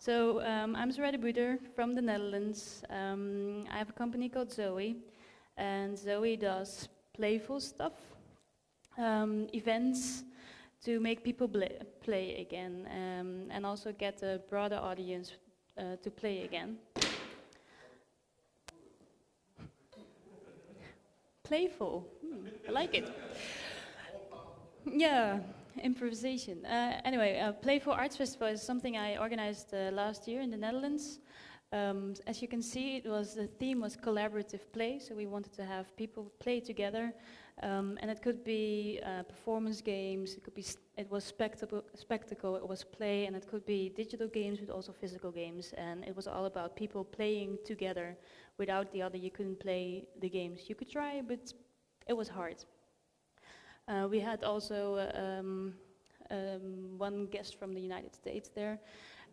I'm Zuraida Buter from the Netherlands. I have a company called Zoe, and Zoe does playful stuff, events to make people play again, and also get a broader audience to play again. Playful, I like it. Yeah, improvisation. Anyway, Playful Arts Festival is something I organized last year in the Netherlands. As you can see, the theme was collaborative play, so we wanted to have people play together, and it could be performance games. It was spectacle. It was play, and it could be digital games, but also physical games. And it was all about people playing together. Without the other, you couldn't play the games. You could try, but it was hard. We had also one guest from the United States there.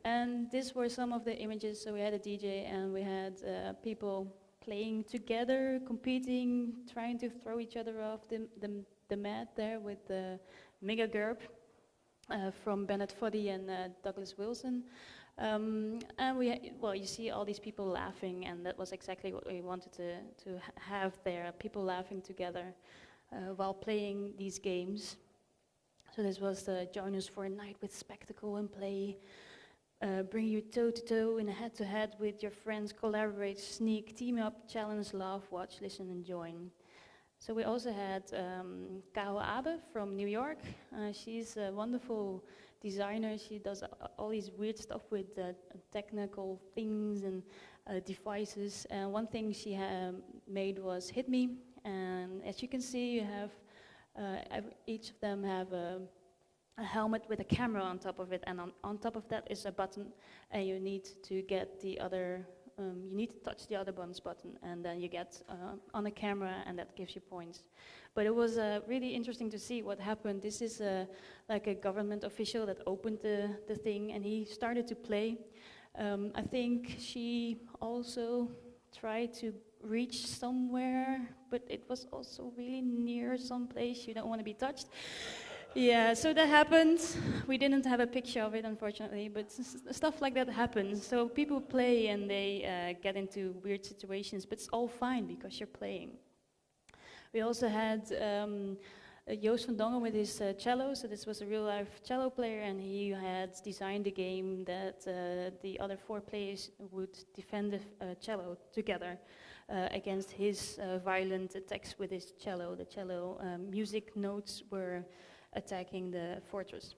And these were some of the images. So we had a DJ and we had people playing together, competing, trying to throw each other off the mat there with Mega Gerb from Bennett Foddy and Douglas Wilson. And you see all these people laughing, and that was exactly what we wanted to have there, people laughing together while playing these games. So this was the Join Us for a Night with Spectacle and Play. Bring you toe-to-toe in a head-to-head with your friends, collaborate, sneak, team up, challenge, laugh, watch, listen, and join. So we also had Kao Abe from New York. She's a wonderful designer. She does all these weird stuff with technical things and devices. And one thing she made was Hit Me. And as you can see, you have each of them have a helmet with a camera on top of it, and on top of that is a button, and you need to get the other, you need to touch the other button, and then you get on a camera, and that gives you points. But it was really interesting to see what happened. This is like a government official that opened the thing, and he started to play. I think she also tried to reach somewhere, but it was also really near some place you don't want to be touched. Yeah, so that happened. We didn't have a picture of it, unfortunately, but stuff like that happens. So people play and they get into weird situations, but it's all fine because you're playing. We also had Joost van Dongen with his cello. So this was a real-life cello player, and he had designed a game that the other 4 players would defend the cello together against his violent attacks with his cello. The cello music notes were attacking the fortress.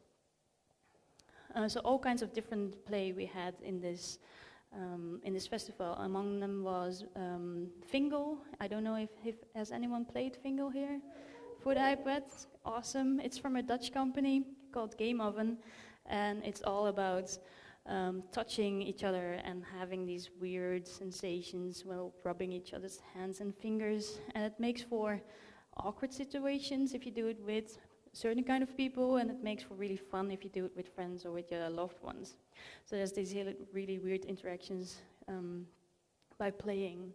So all kinds of different play we had in this festival. Among them was Fingal. I don't know if has anyone played Fingal here? For the iPad, awesome. It's from a Dutch company called Game Oven, and it's all about touching each other and having these weird sensations while rubbing each other's hands and fingers, and it makes for awkward situations if you do it with certain kind of people, and it makes for really fun if you do it with friends or with your loved ones. So there's these really weird interactions by playing.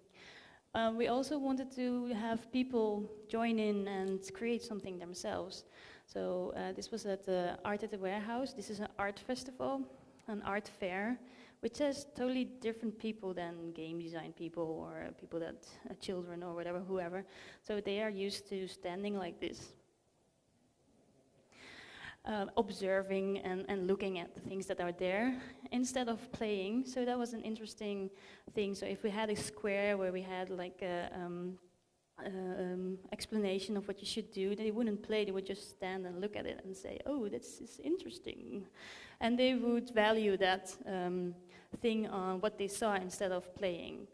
We also wanted to have people join in and create something themselves. So this was at the Art at the Warehouse. This is an art festival, an art fair, which has totally different people than game design people or people that children or whatever, whoever. So they are used to standing like this, observing and looking at the things that are there instead of playing. So that was an interesting thing. So if we had a square where we had like a explanation of what you should do, they wouldn't play, they would just stand and look at it and say, oh, this is interesting. And they would value that thing on what they saw instead of playing,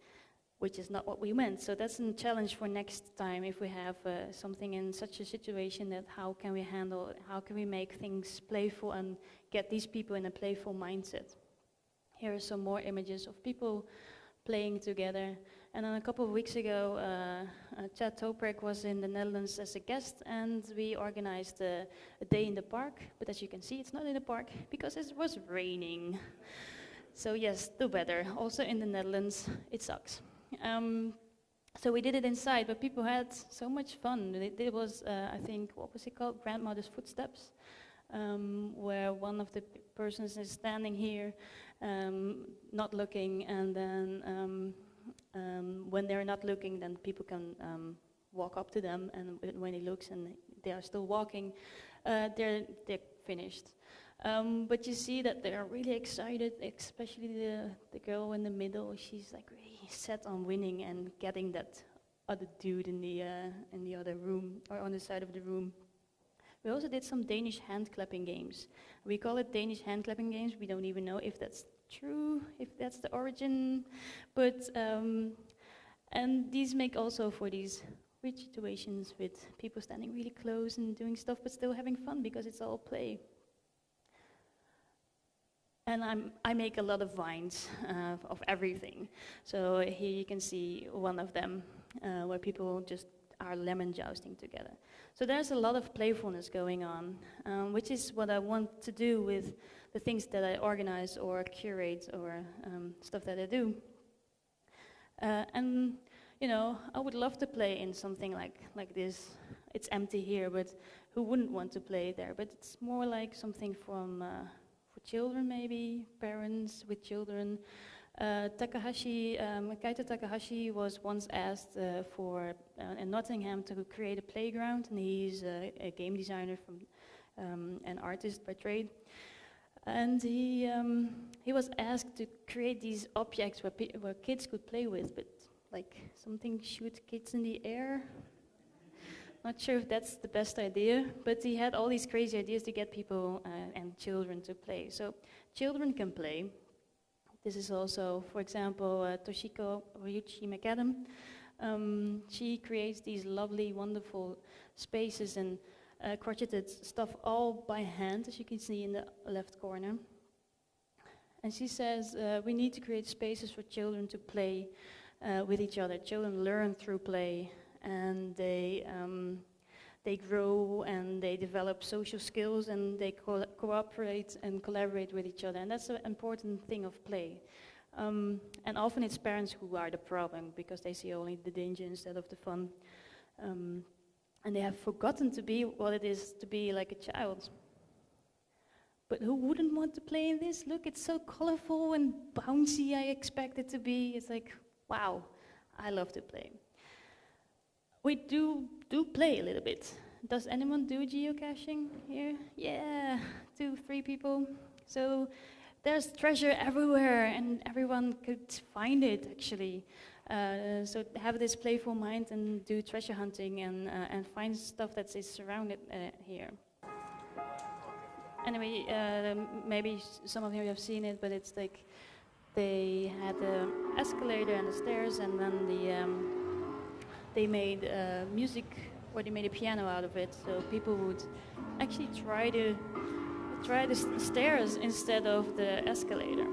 which is not what we meant. So that's a challenge for next time if we have something in such a situation, that how can we handle it? How can we make things playful and get these people in a playful mindset? Here are some more images of people playing together. And then a couple of weeks ago, Chad Toprek was in the Netherlands as a guest, and we organized a day in the park. But as you can see, it's not in the park because it was raining. So yes, the weather, also in the Netherlands, it sucks. So we did it inside, but people had so much fun. It was, I think, what was it called? Grandmother's Footsteps, where one of the persons is standing here, not looking, and then when they're not looking, then people can walk up to them, and when he looks and they are still walking, they're finished. But you see that they are really excited, especially the girl in the middle. She's like really set on winning and getting that other dude in the other room, or on the side of the room. We also did some Danish hand clapping games. We call it Danish hand clapping games. We don't even know if that's true, if that's the origin, but and these make also for these weird situations with people standing really close and doing stuff, but still having fun because it's all play. And I make a lot of vines of everything. So here you can see one of them where people just are lemon jousting together. So there's a lot of playfulness going on, which is what I want to do with the things that I organize or curate or stuff that I do. And you know, I would love to play in something like this. It's empty here, but who wouldn't want to play there? But it's more like something from for children, maybe parents with children. Kaito Takahashi was once asked in Nottingham to create a playground, and he's a game designer from an artist by trade. And he was asked to create these objects where kids could play with, but like something shoot kids in the air. Not sure if that's the best idea, but he had all these crazy ideas to get people and children to play. So children can play. This is also, for example, Toshiko Ryuchi McAdam. She creates these lovely, wonderful spaces and crocheted stuff all by hand, as you can see in the left corner. And she says we need to create spaces for children to play with each other. Children learn through play, and they grow and they develop social skills, and they cooperate and collaborate with each other. And that's an important thing of play. And often it's parents who are the problem because they see only the danger instead of the fun. And they have forgotten to be what it is to be like a child. But who wouldn't want to play in this? Look, it's so colorful and bouncy. I expect it to be. It's like, wow, I love to play. We do play a little bit. Does anyone do geocaching here? Yeah, 2, 3 people. So there's treasure everywhere, and everyone could find it, actually. So have this playful mind and do treasure hunting and find stuff that is surrounded here. Anyway, maybe some of you have seen it, but it's like they had the escalator and the stairs, and then they made music, or they made a piano out of it. So people would actually try the stairs instead of the escalator.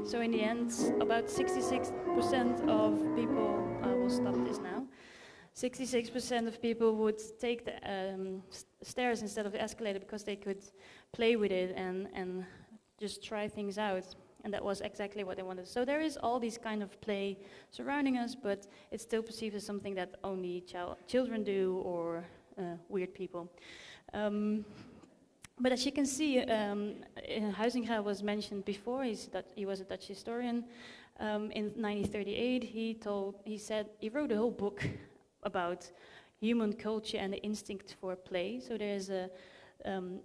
So in the end, about 66% of people, I will stop this now, 66% of people would take the stairs instead of the escalator because they could play with it and just try things out. And that was exactly what they wanted. So there is all these kind of play surrounding us, but it's still perceived as something that only children do, or weird people. But as you can see, Huizinga was mentioned before. He was a Dutch historian. In 1938, he wrote a whole book about human culture and the instinct for play. So there's a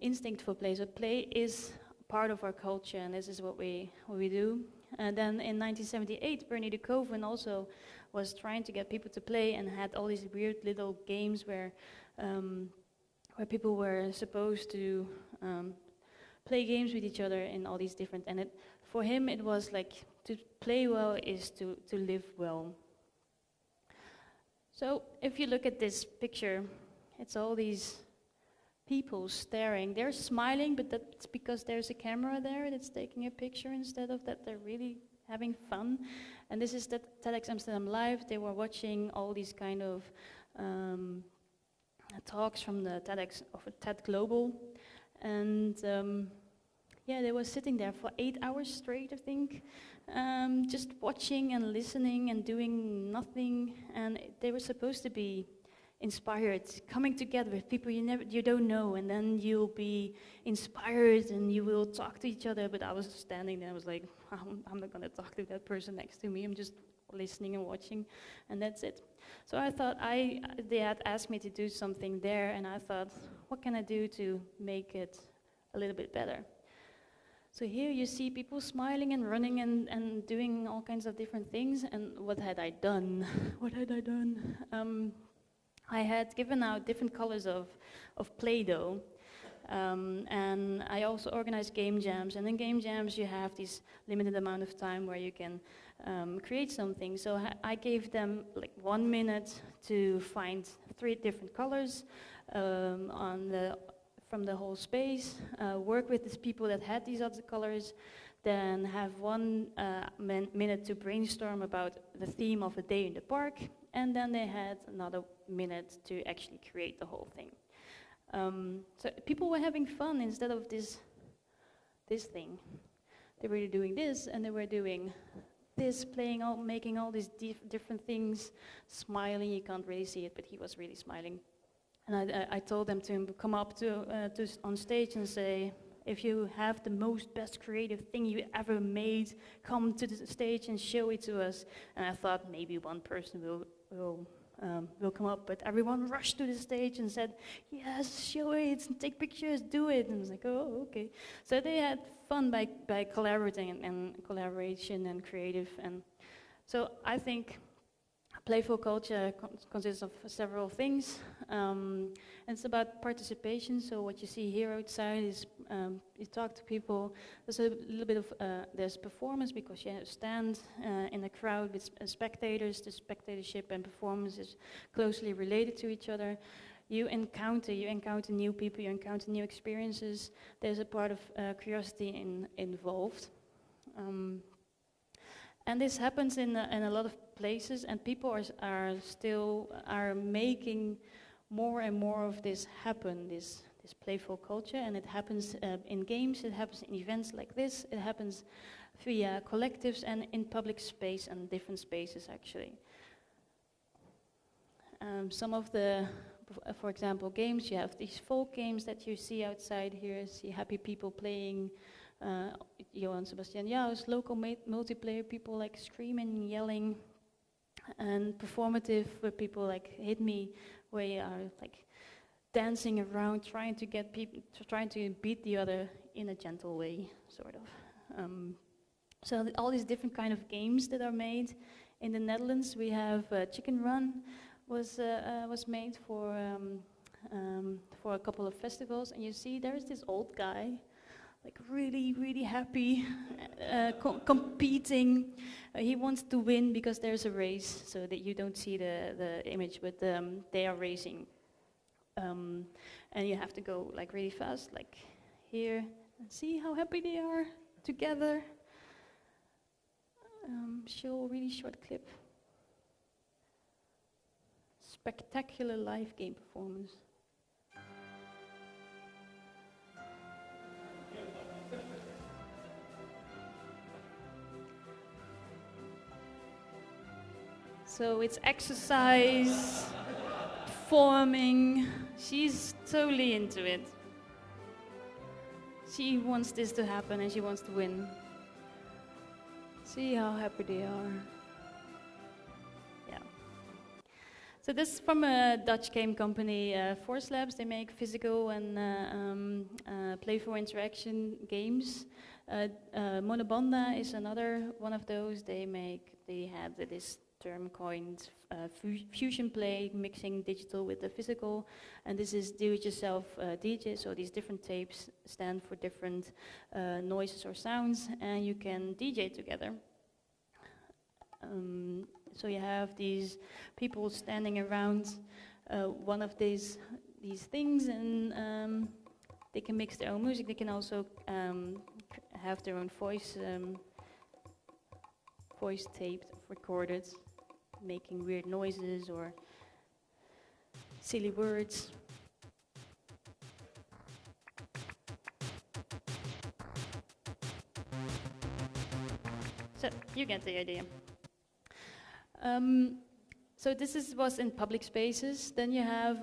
instinct for play. So play is part of our culture, and this is what we do. And then in 1978, Bernie de Koven also was trying to get people to play, and had all these weird little games where people were supposed to play games with each other in all these different. And for him, it was like to play well is to live well. So if you look at this picture, it's all these people staring. They're smiling, but that's because there's a camera there that's taking a picture instead of that they're really having fun. And this is the TEDx Amsterdam Live. They were watching all these kind of talks from the TEDx of TED Global. And yeah, they were sitting there for 8 hours straight, I think, just watching and listening and doing nothing. And they were supposed to be inspired, coming together with people you don't know, and then you'll be inspired and you will talk to each other. But I was standing there, I was like, I'm not gonna talk to that person next to me, I'm just listening and watching, and that's it. So I thought, they had asked me to do something there, and I thought, what can I do to make it a little bit better? So here you see people smiling and running and doing all kinds of different things, and what had I done? What had I done? I had given out different colors of Play-Doh, and I also organized game jams, and in game jams you have this limited amount of time where you can create something. So I gave them like 1 minute to find 3 different colors from the whole space, work with these people that had these other colors, then have 1 minute to brainstorm about the theme of a day in the park, and then they had another minute to actually create the whole thing. So people were having fun instead of this thing. They were doing this, and they were doing this, making all these different things, smiling. You can't really see it, but he was really smiling. And I told them to come up on stage and say, if you have the best creative thing you ever made, come to the stage and show it to us. And I thought maybe one person will come up, but everyone rushed to the stage and said, yes, show it, take pictures, do it. And I was like, oh, okay. So they had fun by collaborating and collaboration and creative. And so I think playful culture consists of several things. It's about participation. So what you see here outside is you talk to people. There's a little bit of there's performance, because you stand in a crowd with spectators. The spectatorship and performance is closely related to each other. You encounter new people, you encounter new experiences. There's a part of curiosity involved. And this happens in a lot of places, and people are making more and more of this happen, this playful culture, and it happens in games, it happens in events like this, it happens via collectives and in public space and different spaces actually. Some of the, for example, games, you have these folk games that you see outside here, see happy people playing, Johan Sebastian Jaus, local multiplayer, people like screaming, yelling, and performative where people like Hit Me, where you are like dancing around, trying to beat the other in a gentle way, sort of. So all these different kind of games that are made in the Netherlands. We have Chicken Run was made for a couple of festivals, and you see there's this old guy, like really happy, competing. He wants to win because there's a race, so that you don't see the image, but they are racing. And you have to go like really fast, like here, and see how happy they are together. Show a really short clip. Spectacular live game performance. So it's exercise, performing. She's totally into it. She wants this to happen and she wants to win. See how happy they are. Yeah. So this is from a Dutch game company, Force Labs. They make physical and playful interaction games. Monobanda is another one of those. They had this term coined fusion play, mixing digital with the physical, and this is do-it-yourself DJ. So these different tapes stand for different noises or sounds, and you can DJ together. So you have these people standing around one of these things, and they can mix their own music. They can also have their own voice taped, recorded, making weird noises or silly words. So you get the idea. So was in public spaces. Then you have,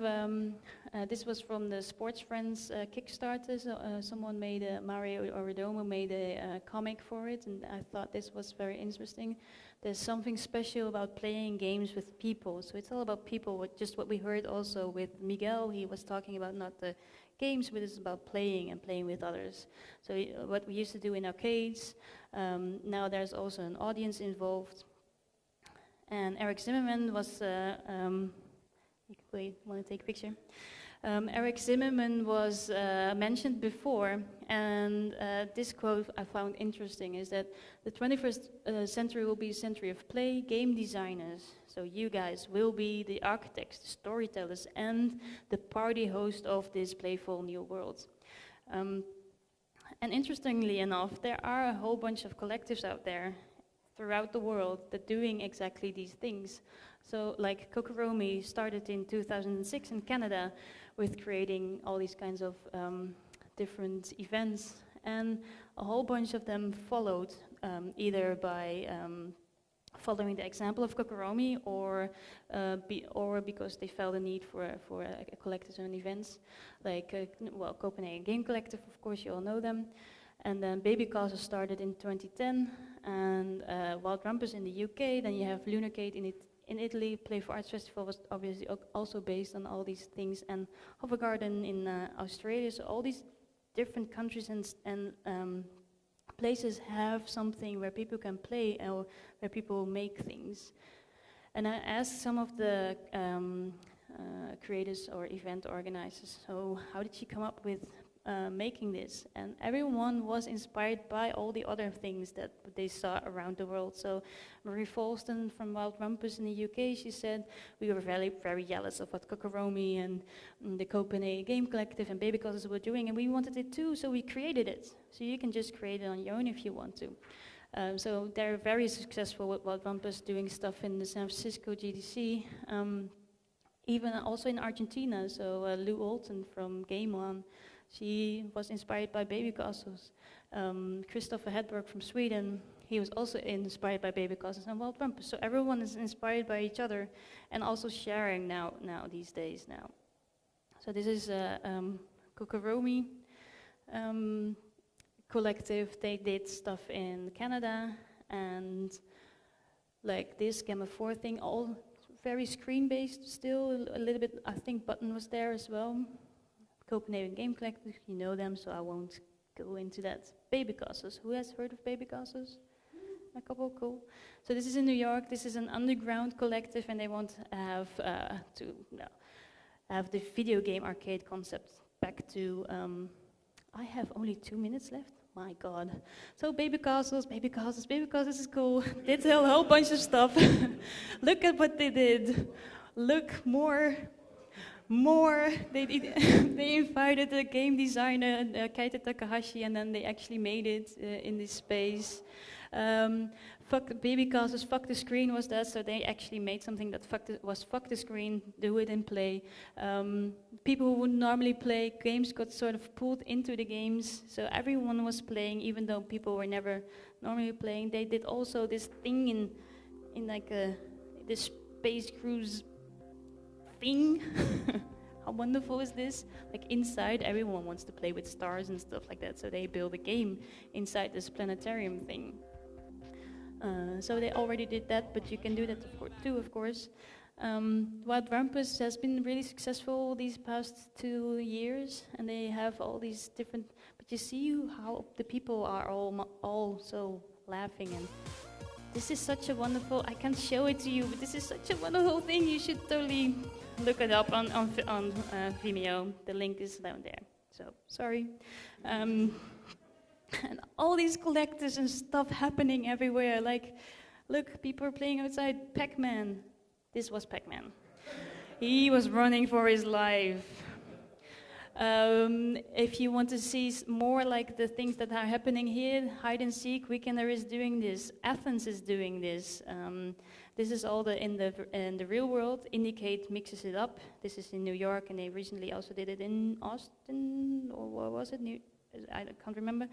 this was from the Sports Friends Kickstarter. So, someone made, Mario Oridomo made a comic for it, and I thought this was very interesting. There's something special about playing games with people. So it's all about people, just what we heard also with Miguel. He was talking about not the games, but it's about playing and playing with others. So what we used to do in arcades, now there's also an audience involved. And Eric Zimmerman was, wait, want to take a picture? Eric Zimmerman was mentioned before, and this quote I found interesting is that the 21st century will be a century of play, game designers. So you guys will be the architects, the storytellers, and the party host of this playful new world. And interestingly enough, there are a whole bunch of collectives out there throughout the world that doing exactly these things. So like Kokoromi started in 2006 in Canada with creating all these kinds of different events, and a whole bunch of them followed, either by following the example of Kokoromi or because they felt a need for a collective and events, like Copenhagen Game Collective, of course you all know them. And then Baby Castle started in 2010, and Wild Rumpus in the UK. Then you have Lunarcade in Italy. Playful Arts Festival was obviously also based on all these things, and Hovergarden in Australia. So all these different countries and places have something where people can play or where people make things. And I asked some of the creators or event organizers, so how did you come up with making this? And everyone was inspired by all the other things that they saw around the world. So Marie Falston from Wild Rumpus in the UK, she said, we were very, very jealous of what Kokoromi and the Copenhagen Game Collective and Baby Castles were doing, and we wanted it too, so we created it. So you can just create it on your own if you want to. So they're very successful with Wild Rumpus doing stuff in the San Francisco GDC, even also in Argentina. So Lou Alton from Game On, she was inspired by Baby Castles. Christopher Hedberg from Sweden, he was also inspired by Baby Castles and Wild Rumpus. So everyone is inspired by each other and also sharing now these days now. So this is Kokoromi collective. They did stuff in Canada, and like this Gamma 4 thing, all very screen-based still, a little bit, I think Button was there as well. Copenhagen Game Collective, you know them, so I won't go into that. Baby Castles, who has heard of Baby Castles? A couple, cool. So this is in New York, this is an underground collective, and they want to have the video game arcade concept back to, I have only 2 minutes left, my God. So Baby Castles, Baby Castles, Baby Castles is cool. They did a whole bunch of stuff. Look at what they did. Look, more. They invited a game designer, Keita Takahashi, and then they actually made it in this space. Fuck Baby Castles, fuck the screen was that, so they actually made something that fuck the screen, do it and play. People who wouldn't normally play games got sort of pulled into the games, so everyone was playing, even though people were never normally playing. They did also this thing in like this space cruise thing. How wonderful is this? Like inside, everyone wants to play with stars and stuff like that, so they build a game inside this planetarium thing. So they already did that, but you can do that too, of course. Wild Rumpus has been really successful these past 2 years, and they have all these different, but you see how the people are all so laughing, and this is such a wonderful, I can't show it to you, but this is such a wonderful thing. You should totally look it up on Vimeo. The link is down there. So, sorry. And all these collectors and stuff happening everywhere. Like, look, people are playing outside. Pac-Man. This was Pac-Man. He was running for his life. If you want to see more like the things that are happening here, Hide and Seek, Weekender is doing this, Athens is doing this. This is all in the real world. Indicate mixes it up. This is in New York, and they recently also did it in Austin, or what was it? I can't remember.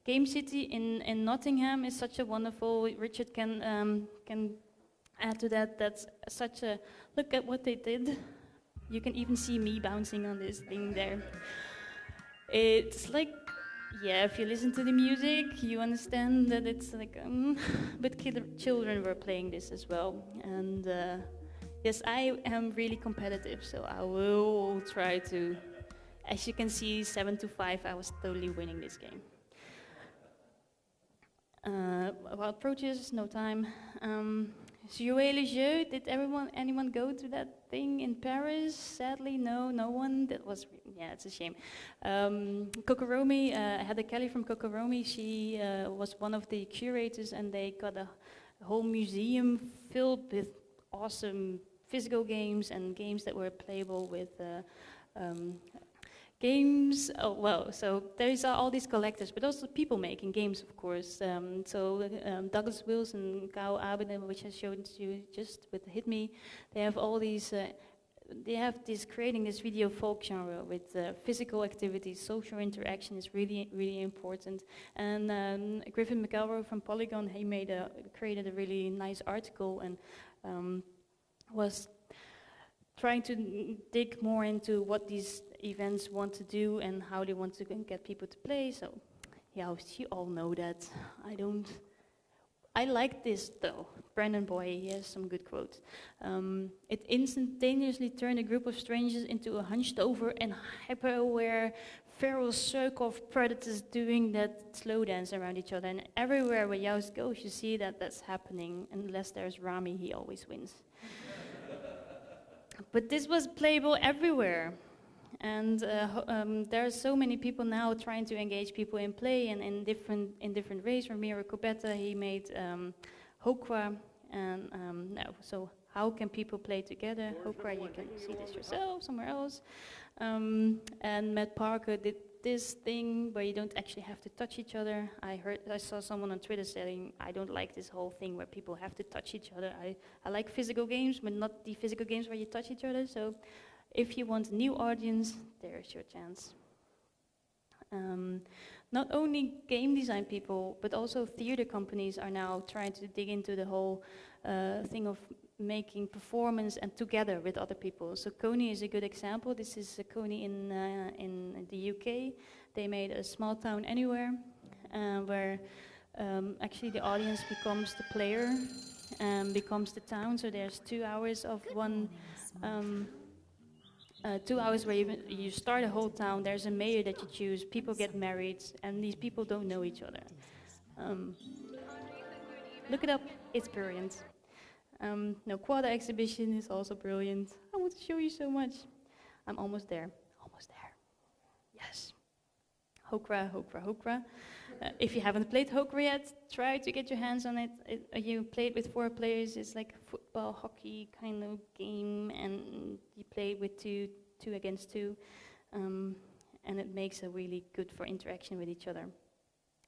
Game City in Nottingham is such a wonderful. Richard can add to that, that's such a, look at what they did. You can even see me bouncing on this thing there. It's like, yeah, if you listen to the music, you understand that it's like, but children were playing this as well. And yes, I am really competitive, so I will try to, as you can see, 7-5, I was totally winning this game. About approaches, no time. Jouer le jeu, did anyone go to that thing in Paris? Sadly, no one. That was, yeah, it's a shame. Kokoromi, Heather Kelly from Kokoromi, she was one of the curators, and they got a whole museum filled with awesome physical games and games that were playable with games. Oh, well, so there's all these collectors, but also people making games, of course. Douglas Wills and Kao Abene, which I showed you just with Hit Me, they have all these. They have this creating this video folk genre with physical activities. Social interaction is really, really important. And Griffin McElroy from Polygon, he created a really nice article and was trying to dig more into what these events want to do and how they want to get people to play. So, yeah, you all know that. I like this though. Brandon Boy, he has some good quotes. It instantaneously turned a group of strangers into a hunched over and hyper-aware feral circle of predators doing that slow dance around each other. And everywhere where Joust goes, you see that that's happening. Unless there's Rami, he always wins. But this was playable everywhere. And there are so many people now trying to engage people in play and in different ways. Ramiro Copetta, he made Hokwa, and so how can people play together? Hokwa, you can see this yourself somewhere else. And Matt Parker did this thing where you don't actually have to touch each other. I saw someone on Twitter saying, I don't like this whole thing where people have to touch each other. I like physical games, but not the physical games where you touch each other. So if you want a new audience, there's your chance. Not only game design people, but also theater companies are now trying to dig into the whole thing of making performance and together with other people. So Coney is a good example. This is Coney in the UK. They made a small town anywhere where actually the audience becomes the player and becomes the town. So there's 2 hours of one. 2 hours where you start a whole town, there's a mayor that you choose, people get married, and these people don't know each other. Look it up, it's brilliant. No, Quad exhibition is also brilliant. I want to show you so much. I'm almost there, Yes. Hokra, Hokra, Hokra. If you haven't played Hokra yet, try to get your hands on it. You play it with 4 players. It's like a football, hockey kind of game, and you play with two against two, and it makes it really good for interaction with each other.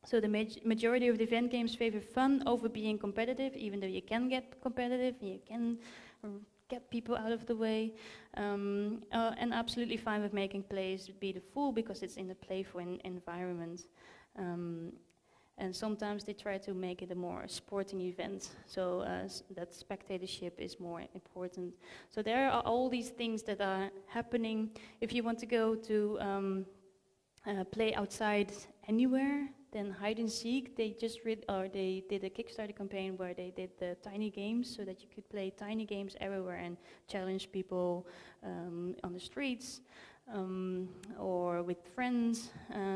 So the majority of the event games favor fun over being competitive, even though you can get competitive, you can get people out of the way, and absolutely fine with making players be the fool because it's in a playful environment. And sometimes they try to make it a more sporting event, so that spectatorship is more important. So there are all these things that are happening. If you want to go to play outside anywhere, then hide and seek. They did a Kickstarter campaign where they did the tiny games so that you could play tiny games everywhere and challenge people on the streets. Or with friends.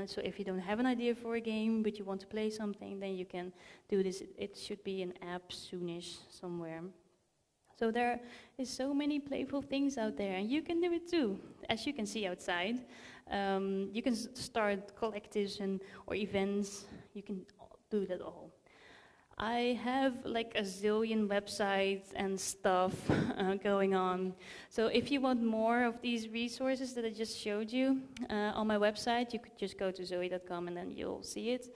So if you don't have an idea for a game but you want to play something, then you can do this. It should be an app soonish somewhere. So there is so many playful things out there, and you can do it too. As you can see outside, you can start collectives or events. You can do that all. I have like a zillion websites and stuff going on. So if you want more of these resources that I just showed you on my website, you could just go to zoe.com and then you'll see it.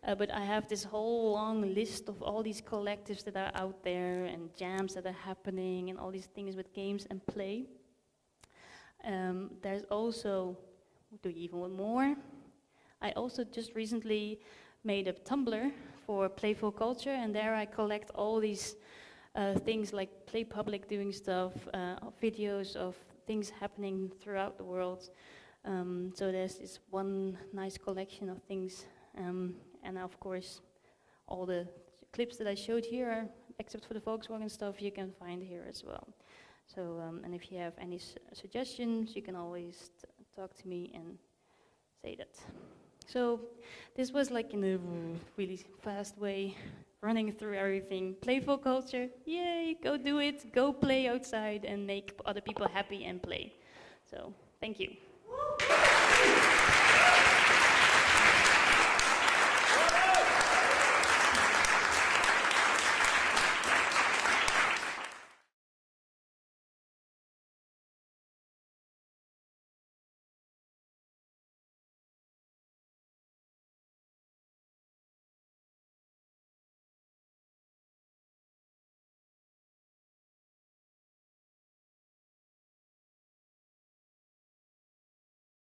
But I have this whole long list of all these collectives that are out there and jams that are happening and all these things with games and play. There's also, do you even want more? I also just recently made a Tumblr for Playful culture, and there I collect all these things like Play Public doing stuff, videos of things happening throughout the world. So there's this one nice collection of things, and of course all the clips that I showed here, except for the Volkswagen stuff, you can find here as well. So, and if you have any suggestions, you can always talk to me and say that. So this was like in a really fast way, running through everything. Playful culture, yay, go do it, go play outside and make other people happy and play. So, thank you.